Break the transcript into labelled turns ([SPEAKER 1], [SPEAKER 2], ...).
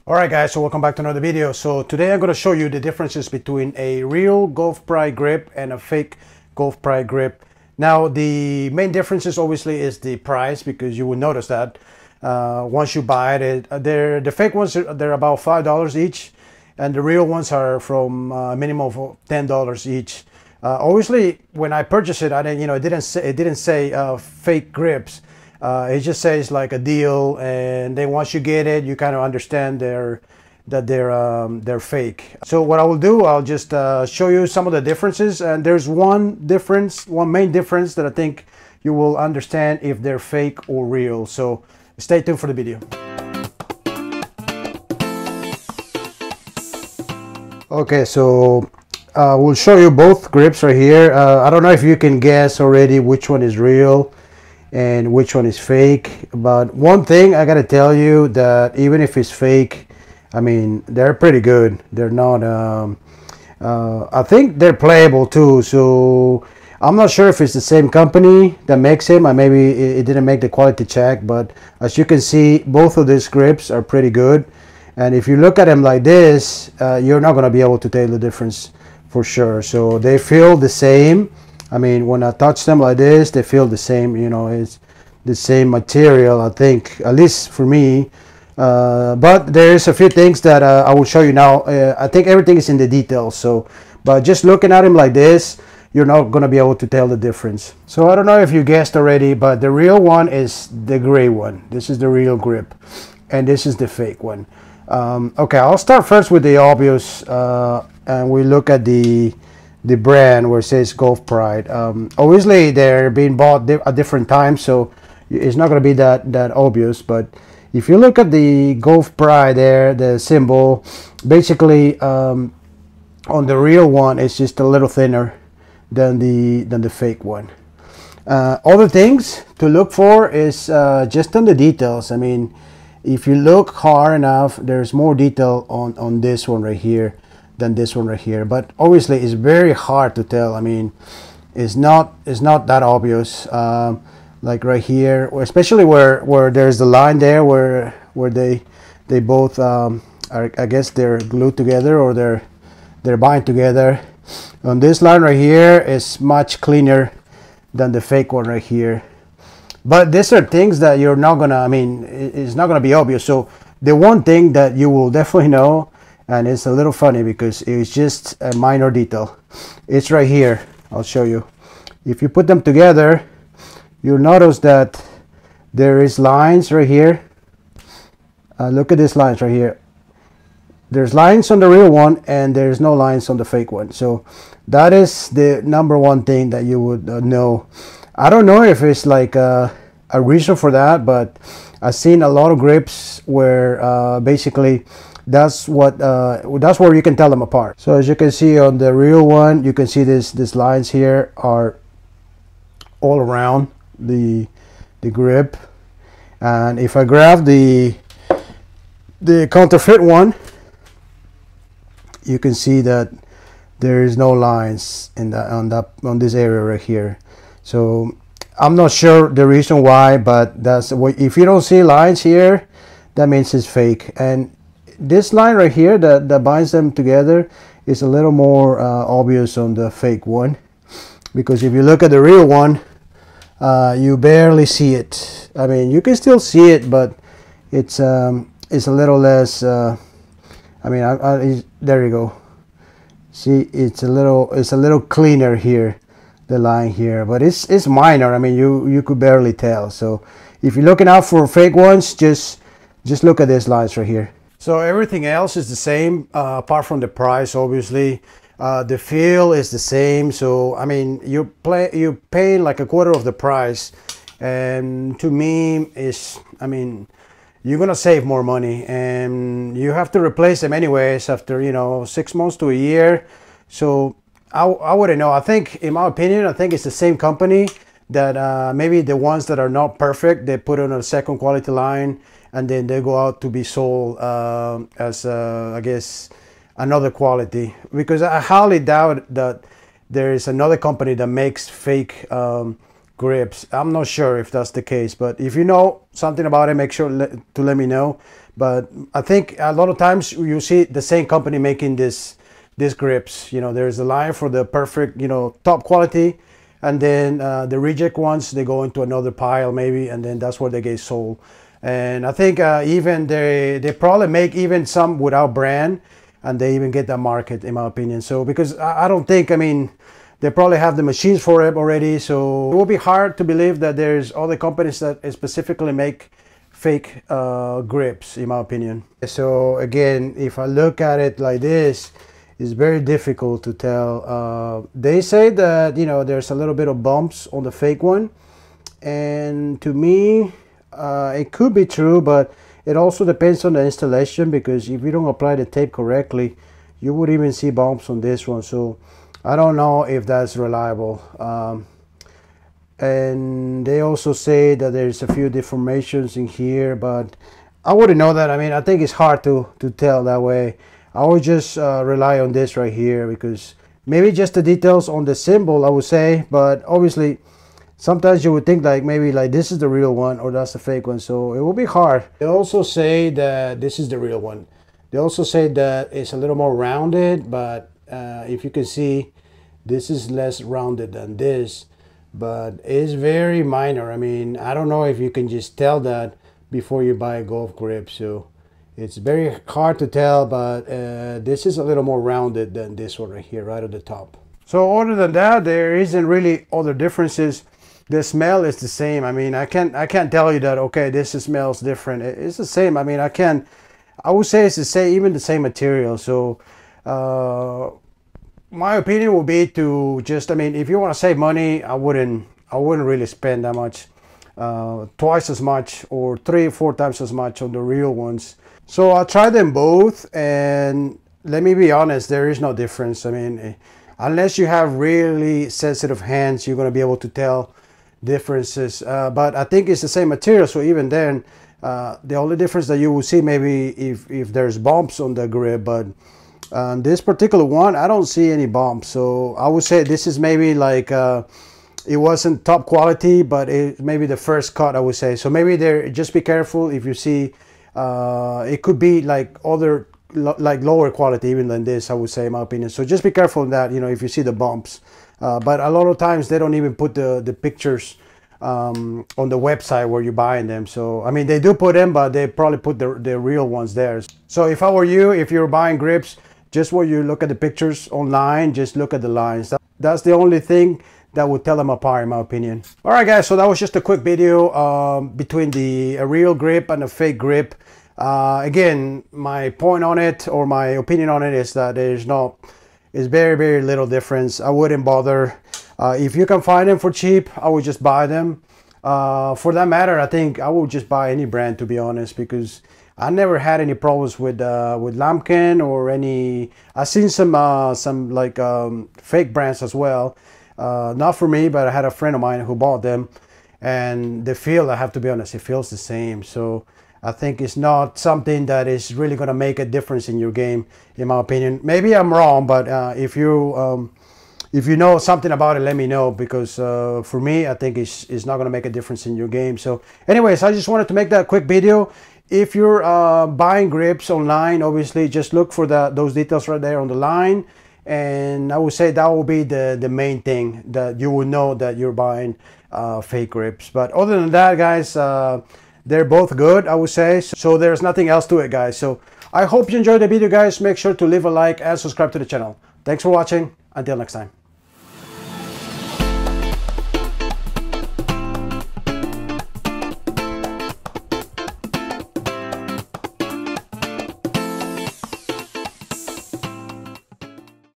[SPEAKER 1] Alright guys, so welcome back to another video. So today I'm going to show you the differences between a real golf pride grip and a fake golf pride grip. Now the main differences obviously is the price, because you will notice that once you buy it, the fake ones they're about $5 each, and the real ones are from a minimum of $10 each. Obviously when I purchased it, I didn't, it didn't say fake grips. It just says like a deal, and then once you get it, you kind of understand that they're fake. So what I will do, I'll just show you some of the differences, and there's one main difference that I think you will understand if they're fake or real. So stay tuned for the video. Okay, so we'll show you both grips right here. I don't know if you can guess already which one is real and which one is fake, but one thing I gotta tell you, that even if it's fake, I mean, they're pretty good. They're not I think they're playable too, so I'm not sure if it's the same company that makes them, or maybe it didn't make the quality check, but as you can see, both of these grips are pretty good. And if you look at them like this, you're not going to be able to tell the difference for sure. So they feel the same. I mean, when I touch them like this, they feel the same. You know, it's the same material, I think, at least for me. But there's a few things that I will show you now. I think everything is in the details. So, but just looking at them like this, you're not going to be able to tell the difference. So I don't know if you guessed already, but the real one is the gray one. This is the real grip, and this is the fake one. Okay, I'll start first with the obvious, and we look at the brand where it says Golf Pride. Obviously they're being bought at different times, so it's not going to be that obvious. But if you look at the Golf Pride there, the symbol, basically on the real one, it's just a little thinner than the fake one. Other things to look for is just on the details. I mean, if you look hard enough, there's more detail on this one right here than this one right here. But obviously it's very hard to tell. I mean, it's not that obvious. Like right here, especially where there's the line there where they both are, I guess they're glued together, or they're bind together. On this line right here is much cleaner than the fake one right here. But these are things that you're not gonna, I mean, it's not gonna be obvious. So the one thing that you will definitely know, and it's a little funny because it's just a minor detail, it's right here. I'll show you. If you put them together, you'll notice that there is lines right here. Look at these lines right here. There's lines on the real one, and there's no lines on the fake one. So that is the number one thing that you would know. I don't know if it's like a reason for that, but I've seen a lot of grips where basically that's where you can tell them apart. So as you can see on the real one, you can see these lines here are all around the grip. And if I grab the counterfeit one, you can see that there is no lines in on this area right here. So I'm not sure the reason why, but that's what, if you don't see lines here, that means it's fake. And this line right here that binds them together is a little more obvious on the fake one, because if you look at the real one, you barely see it. I mean, you can still see it, but it's a little less. I mean, there you go. See, it's a little cleaner here, the line here, but it's minor. I mean, you could barely tell. So if you're looking out for fake ones, just look at these lines right here. So everything else is the same, apart from the price. Obviously the feel is the same. So I mean, you pay like a quarter of the price, and to me is, I mean, you're gonna save more money, and you have to replace them anyways after, you know, 6 months to a year. So I wouldn't know. I think, in my opinion, I think it's the same company that maybe the ones that are not perfect, they put on a second quality line, and then they go out to be sold as I guess another quality, because I highly doubt that there is another company that makes fake grips. I'm not sure if that's the case, but if you know something about it, make sure to let me know. But I think a lot of times you see the same company making these grips. You know, there's a line for the perfect, you know, top quality, and then the reject ones, they go into another pile maybe, and then that's where they get sold. And I think even they probably make even some without brand, and they even get that market, in my opinion. So because I don't think, I mean, they probably have the machines for it already, so it will be hard to believe that there's other companies that specifically make fake grips, in my opinion. So again, if I look at it like this, it's very difficult to tell. They say that, you know, there's a little bit of bumps on the fake one, and to me it could be true, but it also depends on the installation, because if you don't apply the tape correctly, you would even see bumps on this one. So I don't know if that's reliable. And they also say that there's a few deformations in here, but I wouldn't know that. I mean, I think it's hard to tell that way. I would just rely on this right here, because maybe just the details on the symbol, I would say, but obviously sometimes you would think like maybe like this is the real one or that's the fake one, so it will be hard. They also say that this is the real one. They also say that it's a little more rounded, but if you can see, this is less rounded than this, but it's very minor. I mean, I don't know if you can just tell that before you buy a golf grip, so it's very hard to tell, but this is a little more rounded than this one right here, right at the top. So other than that, there isn't really other differences. The smell is the same. I mean, I can't tell you that, okay, this smells different. It's the same. I mean, I would say it's the same, even the same material. So my opinion would be to just, I mean, if you want to save money, I wouldn't really spend that much, twice as much or 3 or 4 times as much on the real ones. So I tried them both, and let me be honest, there is no difference. I mean, unless you have really sensitive hands, you're going to be able to tell differences, but I think it's the same material. So even then, the only difference that you will see maybe if there's bumps on the grip, but this particular one, I don't see any bumps. So I would say this is maybe like it wasn't top quality, but it maybe the first cut, I would say. So maybe there, just be careful if you see it could be like other like lower quality even than this, I would say, in my opinion. So just be careful of that, you know, if you see the bumps. But a lot of times they don't even put the pictures on the website where you're buying them. So I mean, they do put them, but they probably put the real ones there. So if I were you, if you're buying grips, just when you look at the pictures online, just look at the lines. That's the only thing that would tell them apart, in my opinion. All right, guys, so that was just a quick video between a real grip and a fake grip. Again, my point on it, or my opinion on it, is that there's very little difference. I wouldn't bother. If you can find them for cheap, I would just buy them. For that matter, I think I would just buy any brand, to be honest, because I never had any problems with Lambkin or any. I've seen some like fake brands as well. Not for me, but I had a friend of mine who bought them, and the feel, I have to be honest, it feels the same. So I think it's not something that is really going to make a difference in your game, in my opinion. Maybe I'm wrong, but if you know something about it, let me know, because for me, I think it's not going to make a difference in your game. So anyways, I just wanted to make that quick video. If you're buying grips online, obviously just look for those details right there on the line, and I would say that will be the main thing that you will know that you're buying fake grips. But other than that, guys, they're both good, I would say. So there's nothing else to it, guys. So I hope you enjoyed the video, guys. Make sure to leave a like and subscribe to the channel. Thanks for watching. Until next time.